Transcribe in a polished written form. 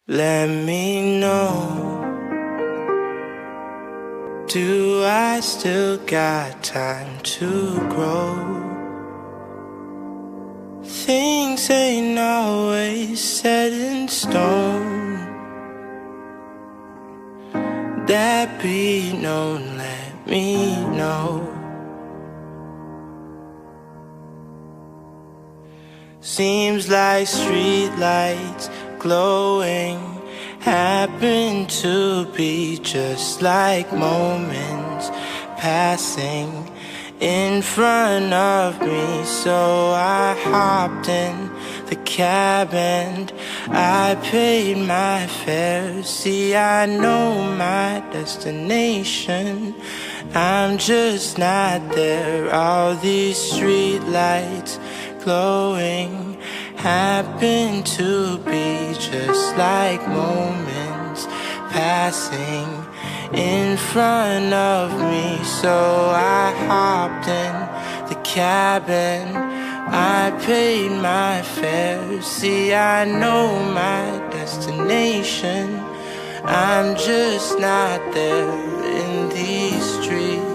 Let me know, do I still got time to grow? Things ain't always set in stone. That be known, let me know. Seems like streetlights glowing happen to be just like moments passing in front of me. So I hopped in the cab and I paid my fare. See, I know my destination, I'm just not there. All these streetlights glowing happen to be just like moments passing in front of me. So I hopped in the cab and I paid my fare. See, I know my destination, I'm just not there in these streets.